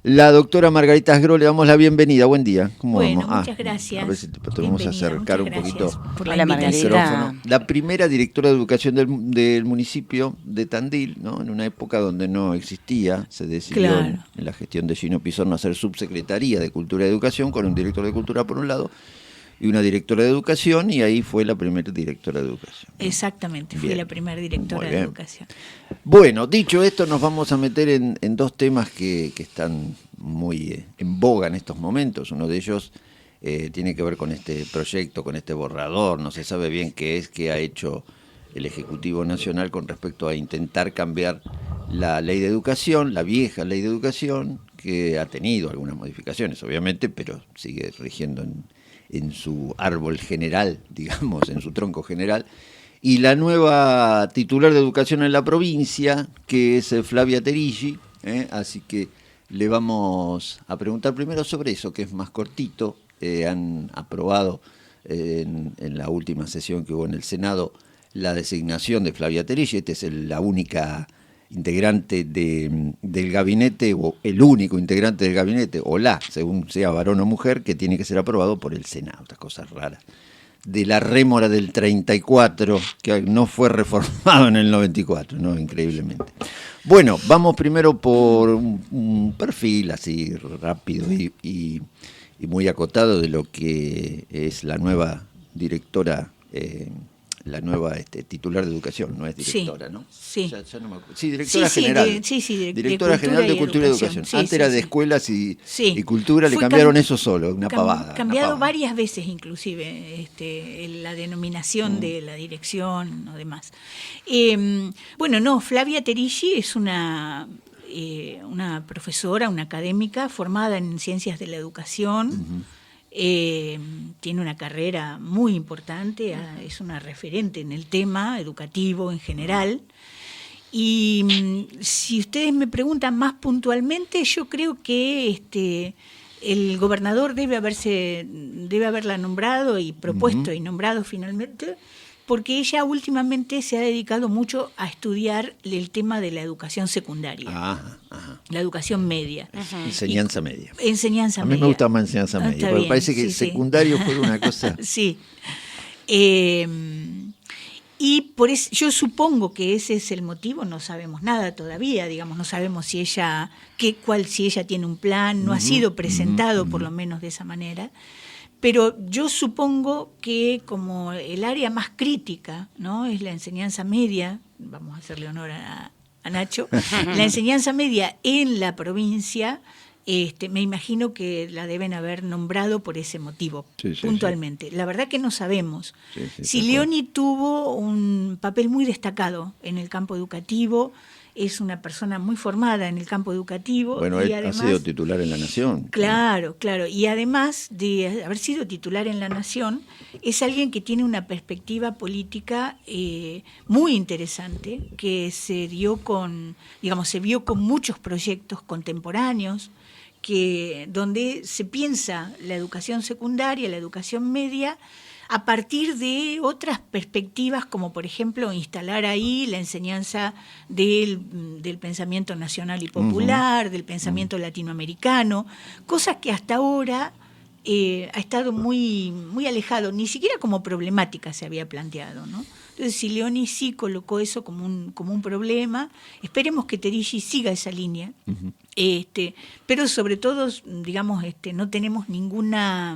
la doctora Margarita Asgró. Le damos la bienvenida. Buen día. ¿Cómo vamos? Muchas gracias. A ver si te podemos acercar un poquito por el micrófono. La primera directora de educación del municipio de Tandil, ¿no? En una época donde no existía, se decidió en la gestión de Gino Pizorno hacer subsecretaría de Cultura y Educación con un director de Cultura por un lado y una directora de Educación, y ahí fue la primera directora de Educación. Exactamente, fui la primera directora de Educación. Bueno, dicho esto, nos vamos a meter en dos temas que están muy en boga en estos momentos. Uno de ellos tiene que ver con este proyecto, con este borrador, no se sabe bien qué es, que ha hecho el Ejecutivo Nacional con respecto a intentar cambiar la ley de educación, la vieja ley de educación, que ha tenido algunas modificaciones, obviamente, pero sigue rigiendo en su árbol general, digamos, en su tronco general, y la nueva titular de educación en la provincia, que es Flavia Terigi, así que le vamos a preguntar primero sobre eso, que es más cortito. Han aprobado en la última sesión que hubo en el Senado la designación de Flavia Terigi. Esta es la única integrante del gabinete, o el único integrante del gabinete, o según sea varón o mujer, que tiene que ser aprobado por el Senado. Estas cosas raras de la rémora del 34, que no fue reformado en el 94, ¿no? Increíblemente. Bueno, vamos primero por un perfil así rápido y muy acotado de lo que es la nueva directora, la nueva titular de educación, no es directora, ¿no? Sí. Ya no me acuerdo. Sí, directora general. Directora general de Cultura y Educación. Antes era de Escuelas y Cultura, le cambiaron eso solo, una pavada. Cambiado varias veces inclusive la denominación de la dirección o demás. Flavia Terigi es una profesora, una académica formada en Ciencias de la Educación. Tiene una carrera muy importante, es una referente en el tema educativo en general. Y si ustedes me preguntan más puntualmente, yo creo que el gobernador debe haberla nombrado y propuesto y nombrado finalmente, porque ella últimamente se ha dedicado mucho a estudiar el tema de la educación secundaria, la educación media. Enseñanza media. Enseñanza media. A mí me gusta más enseñanza media, porque parece que secundario fue una cosa... Sí. Y por eso, yo supongo que ese es el motivo, no sabemos nada todavía, digamos, no sabemos si ella tiene un plan, no ha sido presentado por lo menos de esa manera. Pero yo supongo que como el área más crítica, ¿no?, es la enseñanza media, vamos a hacerle honor a Nacho, la enseñanza media en la provincia, me imagino que la deben haber nombrado por ese motivo, puntualmente. La verdad que no sabemos. Sileoni tuvo un papel muy destacado en el campo educativo. Es una persona muy formada en el campo educativo. Bueno, él ha sido titular en La Nación. Claro. Y además de haber sido titular en La Nación, es alguien que tiene una perspectiva política muy interesante, que se vio con muchos proyectos contemporáneos, donde se piensa la educación secundaria, la educación media, a partir de otras perspectivas, como por ejemplo instalar ahí la enseñanza del pensamiento nacional y popular, del pensamiento latinoamericano, cosas que hasta ahora ha estado muy, muy alejado, ni siquiera como problemática se había planteado, ¿no? Entonces Sileoni sí colocó eso como un problema. Esperemos que Terigi siga esa línea, pero sobre todo, digamos, no tenemos ninguna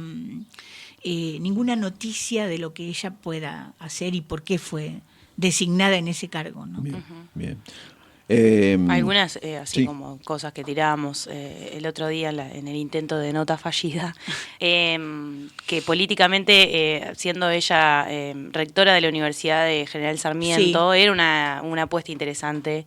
noticia de lo que ella pueda hacer y por qué fue designada en ese cargo, ¿no? Bien. Algunas como cosas que tiramos el otro día en el intento de nota fallida, que políticamente, siendo ella rectora de la Universidad de General Sarmiento, era una apuesta interesante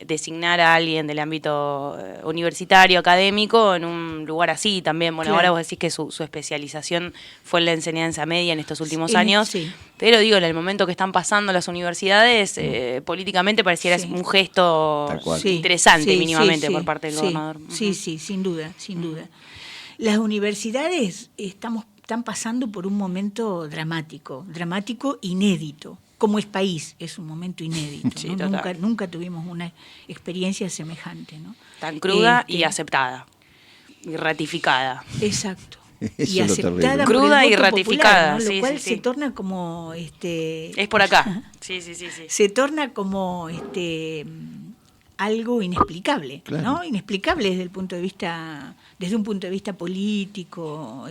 designar a alguien del ámbito universitario, académico, en un lugar así también. Bueno, ahora vos decís que su especialización fue en la enseñanza media en estos últimos años, pero digo, en el momento que están pasando las universidades, políticamente pareciera un gesto interesante mínimamente por parte del gobernador. Sí, sin duda. Las universidades están pasando por un momento dramático, inédito. Como es país, es un momento inédito, ¿no? Nunca tuvimos una experiencia semejante, ¿no? Tan cruda y aceptada. y ratificada. Exacto. Eso Y es lo aceptada terrible. por el Cruda y voto ratificada, popular, ¿no? sí, Lo cual sí, se sí. torna como Es por acá. Sí. se torna como algo inexplicable, Claro. ¿no? Inexplicable desde un punto de vista político,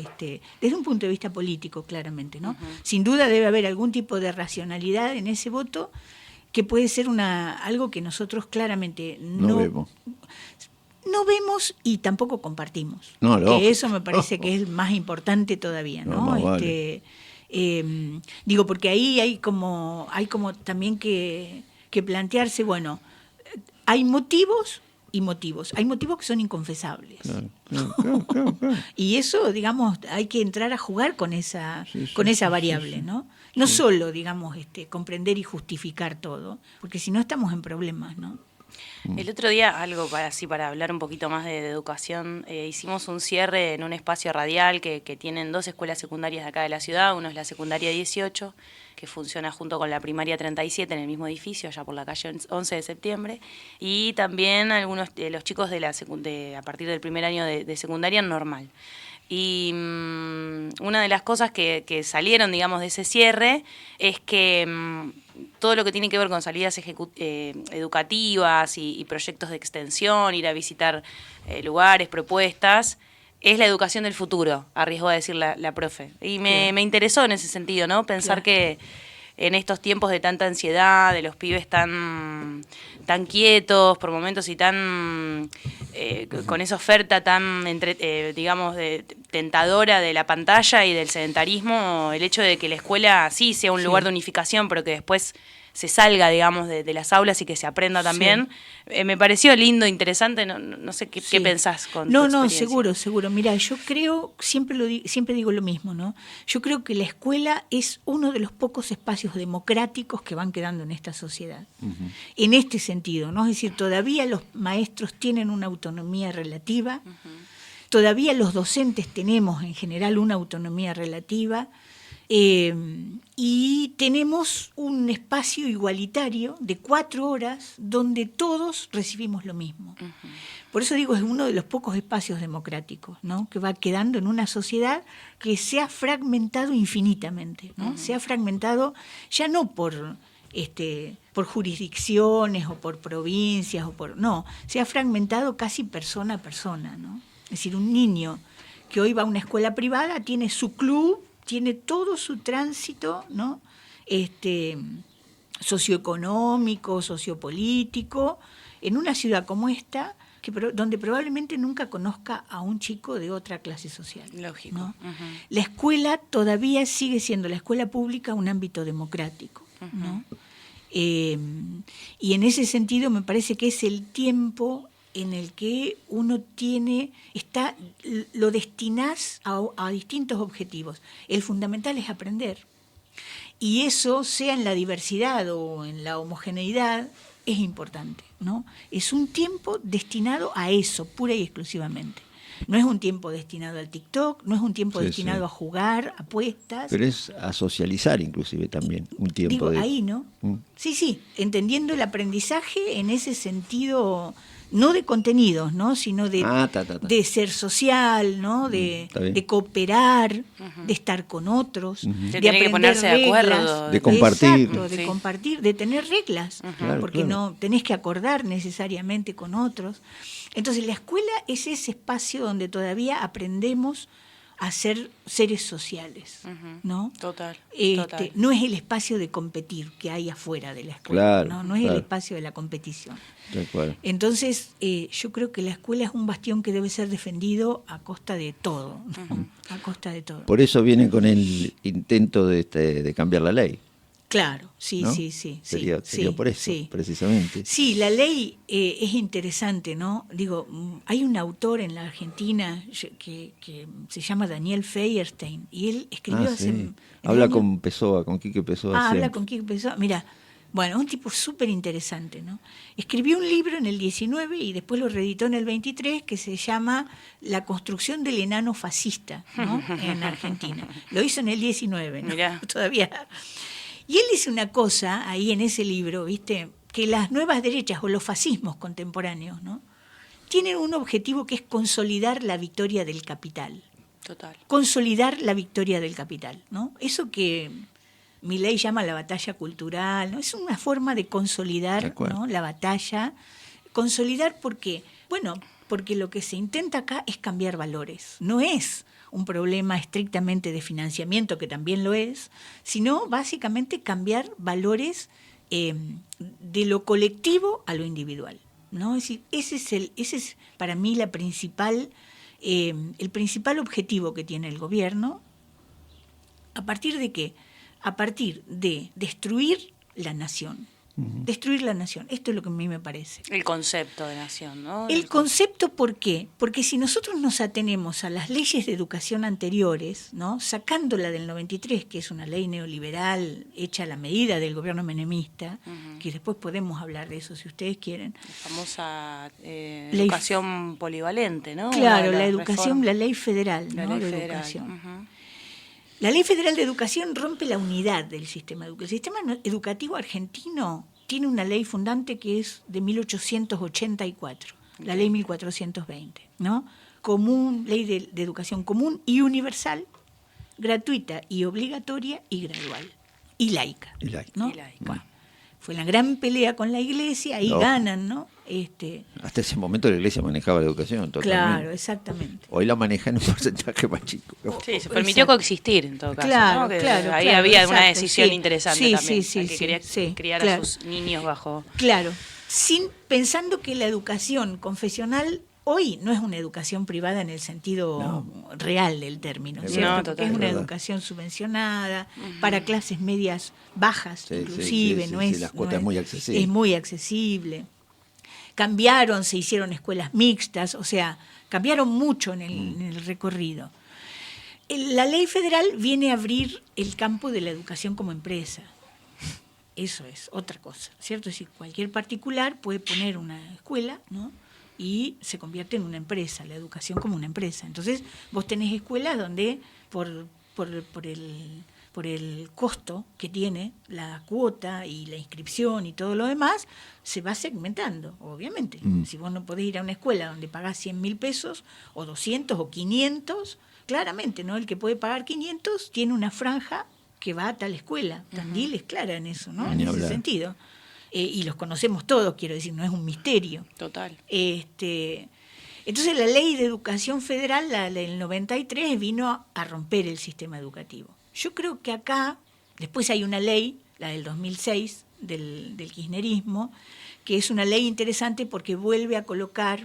desde un punto de vista político, claramente, ¿no? Sin duda debe haber algún tipo de racionalidad en ese voto que puede ser algo que nosotros claramente No vemos. no vemos y tampoco compartimos. No, lógico. Que eso me parece que es más importante todavía, ¿no? No, más vale. Digo, porque ahí hay como también que plantearse, bueno, hay motivos y motivos. Hay motivos que son inconfesables. Claro. Y eso, digamos, hay que entrar a jugar con esa variable, sí. ¿no? No solo, digamos, comprender y justificar todo, porque si no estamos en problemas, ¿no? El otro día, algo para hablar un poquito más de educación, hicimos un cierre en un espacio radial que tienen 2 escuelas secundarias de acá de la ciudad. Uno es la secundaria 18, que funciona junto con la primaria 37 en el mismo edificio, allá por la calle 11 de septiembre. Y también algunos de los chicos a partir del primer año de secundaria normal. Y una de las cosas que salieron, digamos, de ese cierre es que todo lo que tiene que ver con salidas educativas y proyectos de extensión, ir a visitar lugares, propuestas, es la educación del futuro, arriesgó a decir la profe. Y me interesó en ese sentido, ¿no? Pensar que en estos tiempos de tanta ansiedad, de los pibes tan quietos por momentos y tan con esa oferta tan digamos tentadora de la pantalla y del sedentarismo, el hecho de que la escuela sí sea un lugar de unificación, pero que después se salga, digamos, de las aulas y que se aprenda también, me pareció lindo, interesante. No sé qué pensás con tu experiencia. Seguro. Mira, yo creo, siempre digo lo mismo, ¿no? Yo creo que la escuela es uno de los pocos espacios democráticos que van quedando en esta sociedad. Uh-huh. En este sentido, ¿no? Es decir, todavía los maestros tienen una autonomía relativa, uh-huh. Todavía los docentes tenemos en general una autonomía relativa, y tenemos un espacio igualitario de 4 horas donde todos recibimos lo mismo. Uh-huh. Por eso digo, es uno de los pocos espacios democráticos, ¿no? Que va quedando en una sociedad que se ha fragmentado infinitamente, ¿no? Uh-huh. Se ha fragmentado ya no por jurisdicciones o por provincias se ha fragmentado casi persona a persona, ¿no? Es decir, un niño que hoy va a una escuela privada tiene su club, tiene todo su tránsito, ¿no? Socioeconómico, sociopolítico, en una ciudad como esta, donde probablemente nunca conozca a un chico de otra clase social. Lógico. ¿No? Uh-huh. La escuela todavía sigue siendo, la escuela pública, un ámbito democrático, uh-huh. ¿no? Y en ese sentido me parece que es el tiempo en el que uno lo destinás a distintos objetivos. El fundamental es aprender. Y eso, sea en la diversidad o en la homogeneidad, es importante, ¿no? Es un tiempo destinado a eso, pura y exclusivamente. No es un tiempo destinado al TikTok, no es un tiempo destinado a jugar, apuestas. Pero es a socializar inclusive también, un tiempo ahí, ¿no? Sí, entendiendo el aprendizaje en ese sentido, no de contenidos, ¿no? Sino de ser social, ¿no? De cooperar, uh-huh. de estar con otros, uh-huh. de aprender que ponerse reglas, de acuerdo, de compartir. Exacto, de compartir, de tener reglas, uh-huh. Porque no tenés que acordar necesariamente con otros. Entonces la escuela es ese espacio donde todavía aprendemos a ser seres sociales, uh-huh. ¿no? Total. No es el espacio de competir que hay afuera de la escuela, claro, no es el espacio de la competición. Entonces, yo creo que la escuela es un bastión que debe ser defendido a costa de todo, ¿no? Uh-huh. A costa de todo. Por eso viene con el intento de cambiar la ley. Claro, sí, ¿no? sí. Sería por eso, precisamente. Sí, la ley es interesante, ¿no? Digo, hay un autor en la Argentina que se llama Daniel Feuerstein, y él escribió Habla con Pessoa, con Quique Pessoa. Habla con Quique Pessoa. Mira, bueno, un tipo súper interesante, ¿no? Escribió un libro en el 19 y después lo reeditó en el 23 que se llama La construcción del enano fascista, ¿no? En Argentina. Lo hizo en el 19, ¿no? Mirá. Todavía. Y él dice una cosa ahí en ese libro, ¿viste? Que las nuevas derechas o los fascismos contemporáneos, ¿no? tienen un objetivo que es consolidar la victoria del capital. Total. Consolidar la victoria del capital, ¿no? Eso que Milei llama la batalla cultural, ¿no? Es una forma de consolidar, ¿no?, la batalla. Consolidar, ¿por qué? Bueno, porque lo que se intenta acá es cambiar valores. No es un problema estrictamente de financiamiento, que también lo es, sino básicamente cambiar valores de lo colectivo a lo individual, ¿no? Es decir, ese es para mí el principal objetivo que tiene el gobierno. ¿A partir de qué? A partir de destruir la nación. Destruir la nación. Esto es lo que a mí me parece. El concepto de nación, ¿no? El concepto, ¿por qué? Porque si nosotros nos atenemos a las leyes de educación anteriores, ¿no?, sacándola del 93, que es una ley neoliberal hecha a la medida del gobierno menemista, que después podemos hablar de eso si ustedes quieren. La famosa educación polivalente, ¿no? Claro, la educación, la ley federal, la ¿no?, ley de federal. educación. La Ley Federal de Educación rompe la unidad del sistema educativo. El sistema educativo argentino tiene una ley fundante que es de 1884, la Ley 1420, ¿no? Común, ley de educación común y universal, gratuita y obligatoria y gradual. Y laica. ¿No? Y laica. Bueno, fue la gran pelea con la Iglesia, ahí ganan, ¿no? Hasta ese momento la Iglesia manejaba la educación totalmente. Claro, exactamente. Hoy la maneja en un porcentaje más chico. Sí, se permitió coexistir en todo caso. Claro, ¿no? Que claro. ahí claro, había exacto, una decisión sí. interesante también. Sí, que quería criar claro. a sus niños bajo. Claro, pensando que la educación confesional hoy no es una educación privada en el sentido real del término, ¿cierto? No, Porque es una educación subvencionada para clases medias bajas, inclusive, no es las cuotas muy accesibles. Es muy accesible. Cambiaron, se hicieron escuelas mixtas, o sea, cambiaron mucho en el recorrido. La ley federal viene a abrir el campo de la educación como empresa. Eso es otra cosa, ¿cierto? Es decir, cualquier particular puede poner una escuela, ¿no?, y se convierte en una empresa, la educación como una empresa. Entonces, vos tenés escuelas donde por el costo que tiene la cuota y la inscripción y todo lo demás, se va segmentando, obviamente. Si vos no podés ir a una escuela donde pagás 100.000 pesos, o 200 o 500, claramente, ¿no? El que puede pagar 500 tiene una franja que va a tal escuela. Tandil es clara en eso, ¿no? En ese sentido. Y los conocemos todos, quiero decir, no es un misterio. Total. Entonces la ley de educación federal, la del 93, vino a romper el sistema educativo. Yo creo que acá, después hay una ley, la del 2006, del kirchnerismo, que es una ley interesante porque vuelve a colocar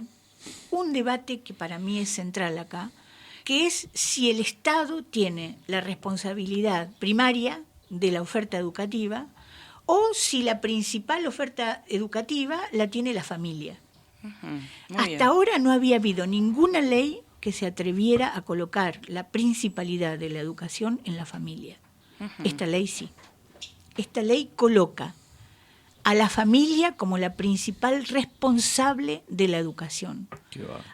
un debate que para mí es central acá, que es si el Estado tiene la responsabilidad primaria de la oferta educativa o si la principal oferta educativa la tiene la familia. Hasta ahora no había habido ninguna ley que se atreviera a colocar la principalidad de la educación en la familia. Esta ley sí. Esta ley coloca a la familia como la principal responsable de la educación.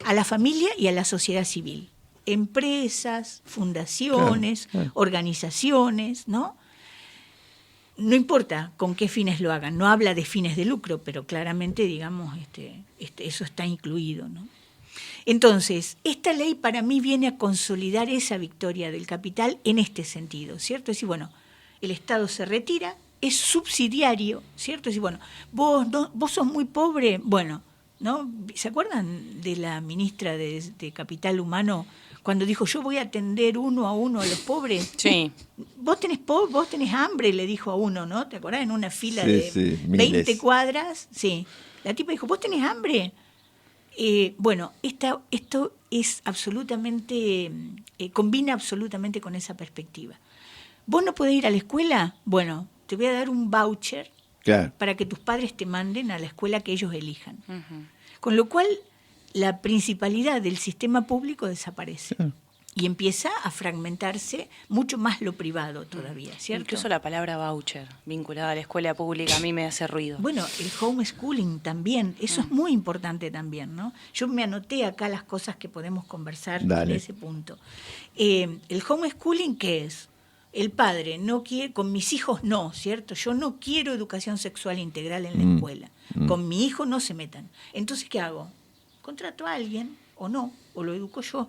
A la familia y a la sociedad civil. Empresas, fundaciones, organizaciones, ¿no? No importa con qué fines lo hagan, no habla de fines de lucro, pero claramente, digamos, eso está incluido, ¿no? Entonces, esta ley para mí viene a consolidar esa victoria del capital en este sentido, ¿cierto? Es decir, bueno, el Estado se retira, es subsidiario, ¿cierto? Es decir, bueno, vos sos muy pobre, bueno, ¿no? ¿Se acuerdan de la ministra de Capital Humano cuando dijo, yo voy a atender uno a uno a los pobres? Sí. Vos tenés hambre, le dijo a uno, ¿no? ¿Te acordás? En una fila de 20 cuadras. Sí. La tipa dijo, ¿vos tenés hambre? Bueno, esto es absolutamente, combina absolutamente con esa perspectiva. ¿Vos no podés ir a la escuela? Bueno, te voy a dar un voucher para que tus padres te manden a la escuela que ellos elijan. Con lo cual, la principalidad del sistema público desaparece. Y empieza a fragmentarse mucho más lo privado todavía, ¿cierto? Incluso la palabra voucher vinculada a la escuela pública a mí me hace ruido. Bueno, el homeschooling también, eso es muy importante también, ¿no? Yo me anoté acá las cosas que podemos conversar en ese punto. El homeschooling, ¿qué es? El padre no quiere, con mis hijos no, ¿cierto? Yo no quiero educación sexual integral en la escuela. Con mi hijo no se metan. Entonces, ¿qué hago? contrato a alguien, o no, o lo educo yo.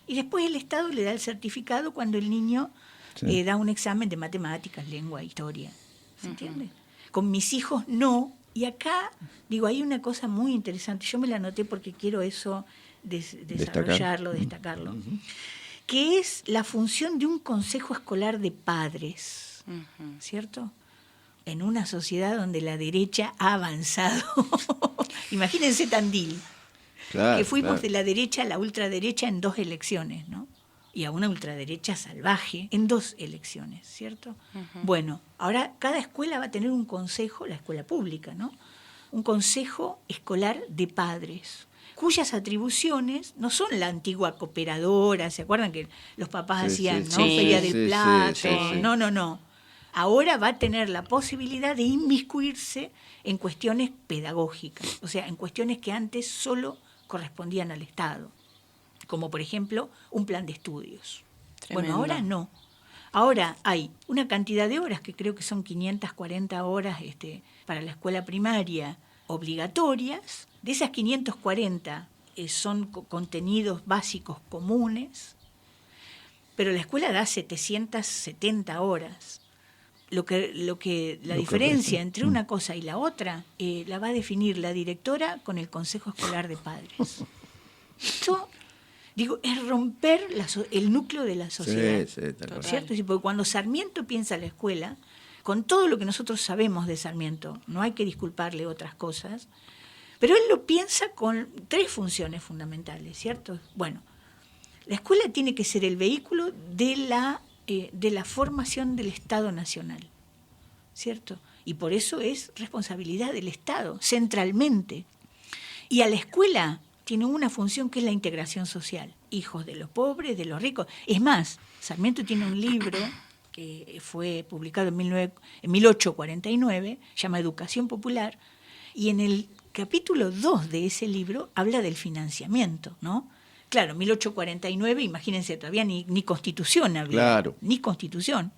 Y después el Estado le da el certificado cuando el niño da un examen de matemáticas, lengua, historia. ¿Se entiende? Con mis hijos no. Y acá, digo, hay una cosa muy interesante. Yo me la anoté porque quiero eso desarrollarlo, destacarlo. Que es la función de un consejo escolar de padres, ¿cierto? En una sociedad donde la derecha ha avanzado. Imagínense Tandil, que fuimos de la derecha a la ultraderecha en 2 elecciones, ¿no? Y a una ultraderecha salvaje en 2 elecciones, ¿cierto? Bueno, ahora cada escuela va a tener un consejo, la escuela pública, ¿no? Un consejo escolar de padres, cuyas atribuciones no son la antigua cooperadora, ¿se acuerdan que los papás hacían, ¿no? Feria del plato, no. Ahora va a tener la posibilidad de inmiscuirse en cuestiones pedagógicas, o sea, en cuestiones que antes solo correspondían al Estado, como por ejemplo un plan de estudios. Tremendo. Bueno, ahora no. Ahora hay una cantidad de horas, que creo que son 540 horas para la escuela primaria obligatorias. De esas 540 son contenidos básicos comunes, pero la escuela da 770 horas. La diferencia entre una cosa y la otra la va a definir la directora con el Consejo Escolar de Padres. Esto, digo, es romper el núcleo de la sociedad. ¿Cierto? Sí, porque cuando Sarmiento piensa la escuela, con todo lo que nosotros sabemos de Sarmiento, no hay que disculparle otras cosas, pero él lo piensa con 3 funciones fundamentales, ¿cierto? Bueno, la escuela tiene que ser el vehículo de la formación del Estado Nacional, ¿cierto? Y por eso es responsabilidad del Estado, centralmente. Y a la escuela tiene una función que es la integración social, hijos de los pobres, de los ricos. Es más, Sarmiento tiene un libro que fue publicado en 1849, se llama Educación Popular, y en el capítulo 2 de ese libro habla del financiamiento, ¿no? Claro, 1849, imagínense, todavía ni Constitución había, claro. Ni Constitución.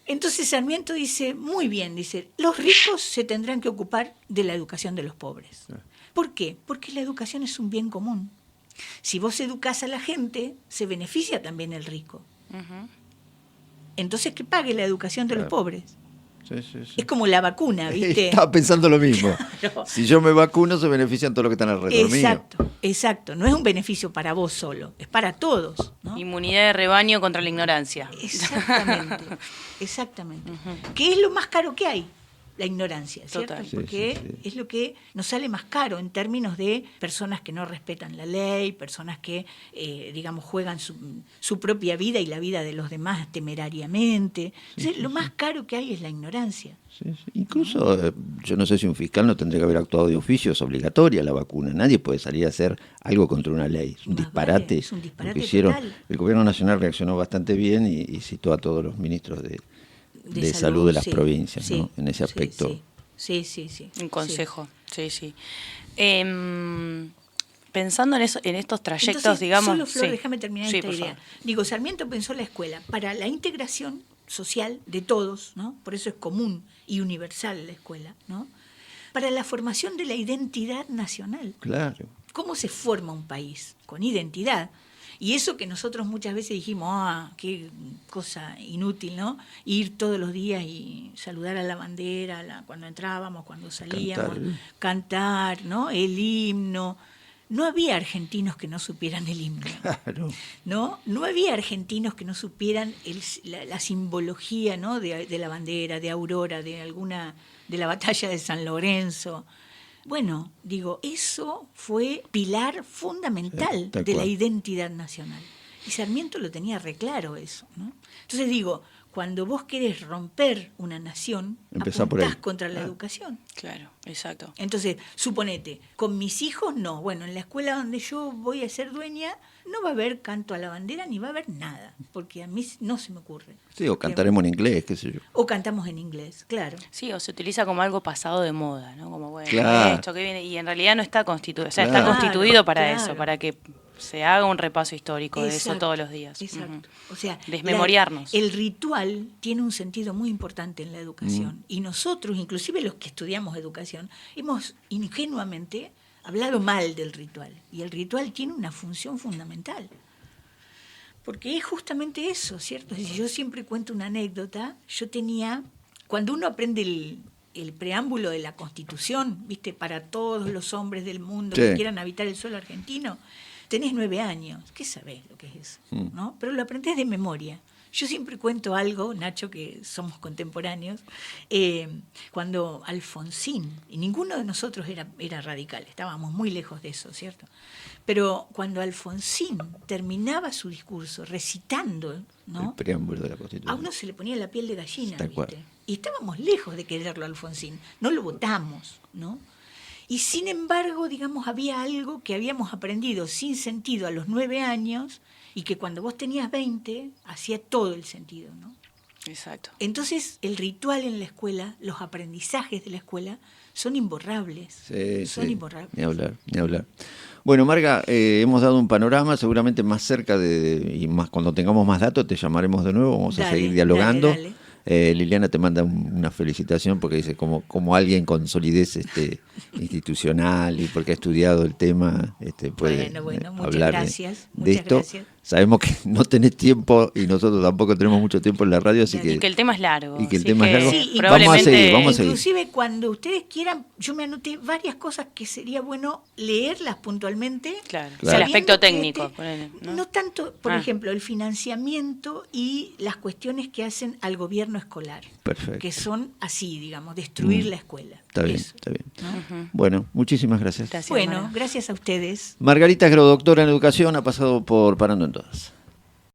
Entonces Sarmiento dice, muy bien, dice, los ricos se tendrán que ocupar de la educación de los pobres. ¿Por qué? Porque la educación es un bien común. Si vos educás a la gente, se beneficia también el rico. Entonces, que pague la educación de los pobres. Sí. Es como la vacuna, ¿viste? Estaba pensando lo mismo. Claro. Si yo me vacuno, se benefician todos los que están alrededor mío. Exacto. No es un beneficio para vos solo, es para todos, ¿no? Inmunidad de rebaño contra la ignorancia. Exactamente. ¿Qué es lo más caro que hay? La ignorancia, ¿cierto? Total. Porque es lo que nos sale más caro en términos de personas que no respetan la ley, personas que, juegan su propia vida y la vida de los demás temerariamente. Entonces, lo más caro que hay es la ignorancia. Incluso, yo no sé si un fiscal no tendría que haber actuado de oficio, es obligatoria la vacuna. Nadie puede salir a hacer algo contra una ley. Es un disparate. Es un disparate lo que hicieron. Total. El gobierno nacional reaccionó bastante bien y citó a todos los ministros de salud de las provincias, ¿no? En ese aspecto. Sí. Un consejo, sí. Pensando en estos trayectos, entonces, digamos... Solo, Flor, déjame terminar esta idea. Favor. Digo, Sarmiento pensó la escuela para la integración social de todos, ¿no? Por eso es común y universal la escuela, ¿no? Para la formación de la identidad nacional. Claro. ¿Cómo se forma un país? Con identidad. Y eso que nosotros muchas veces dijimos, qué cosa inútil, ¿no? Ir todos los días y saludar a la bandera, cuando entrábamos, cuando salíamos, cantar, ¿no? El himno. No había argentinos que no supieran el himno. Claro. No había argentinos que no supieran la simbología, ¿no? de la bandera, de Aurora, de la batalla de San Lorenzo. Bueno, digo, eso fue pilar fundamental de la identidad nacional. Y Sarmiento lo tenía reclaro eso, ¿no? Entonces digo, cuando vos querés romper una nación, apuntás contra la educación. Claro, exacto. Entonces, suponete, con mis hijos no. Bueno, en la escuela donde yo voy a ser dueña no va a haber canto a la bandera ni va a haber nada, porque a mí no se me ocurre. Sí, o cantaremos en inglés, qué sé yo. O cantamos en inglés, claro. Sí, o se utiliza como algo pasado de moda, ¿no? Como, bueno, claro. Esto que viene, y en realidad no está constituido, o sea, está constituido para eso, para que se haga un repaso histórico de eso todos los días. Exacto. O sea, desmemoriarnos. El ritual tiene un sentido muy importante en la educación. Y nosotros, inclusive los que estudiamos educación, hemos ingenuamente hablado mal del ritual. Y el ritual tiene una función fundamental. Porque es justamente eso, ¿cierto? Yo siempre cuento una anécdota. Yo tenía, cuando uno aprende el preámbulo de la Constitución, ¿viste? Para todos los hombres del mundo que quieran habitar el suelo argentino, tenés 9 años. ¿Qué sabés lo que es eso? ¿No? Pero lo aprendés de memoria. Yo siempre cuento algo, Nacho, que somos contemporáneos, cuando Alfonsín, y ninguno de nosotros era radical, estábamos muy lejos de eso, ¿cierto? Pero cuando Alfonsín terminaba su discurso recitando, ¿no?, el preámbulo de la Constitución, a uno se le ponía la piel de gallina, ¿viste? Y estábamos lejos de quererlo a Alfonsín, no lo votamos, ¿no? Y sin embargo, digamos, había algo que habíamos aprendido sin sentido a los 9 años y que cuando vos tenías 20 hacía todo el sentido, ¿no? Exacto. Entonces, el ritual en la escuela, los aprendizajes de la escuela son imborrables. Son imborrables. Ni hablar. Bueno, Marga, hemos dado un panorama, seguramente más cerca y más cuando tengamos más datos te llamaremos de nuevo, vamos a seguir dialogando. Dale. Liliana te manda una felicitación porque dice como alguien con solidez institucional y porque ha estudiado el tema puede hablar gracias, de esto. Gracias. Sabemos que no tenés tiempo y nosotros tampoco tenemos mucho tiempo en la radio, así y que el tema es largo. Y que el tema es largo. Sí, vamos a seguir. Inclusive cuando ustedes quieran, yo me anoté varias cosas que sería bueno leerlas puntualmente. Claro. O sea, el aspecto técnico. No tanto, por ejemplo, el financiamiento y las cuestiones que hacen al gobierno escolar. Perfecto. Que son así, digamos, destruir la escuela. Está bien. ¿No? Bueno, muchísimas gracias. Bueno, gracias a ustedes. Margarita Agrodoctora en Educación ha pasado por Parando en Todas.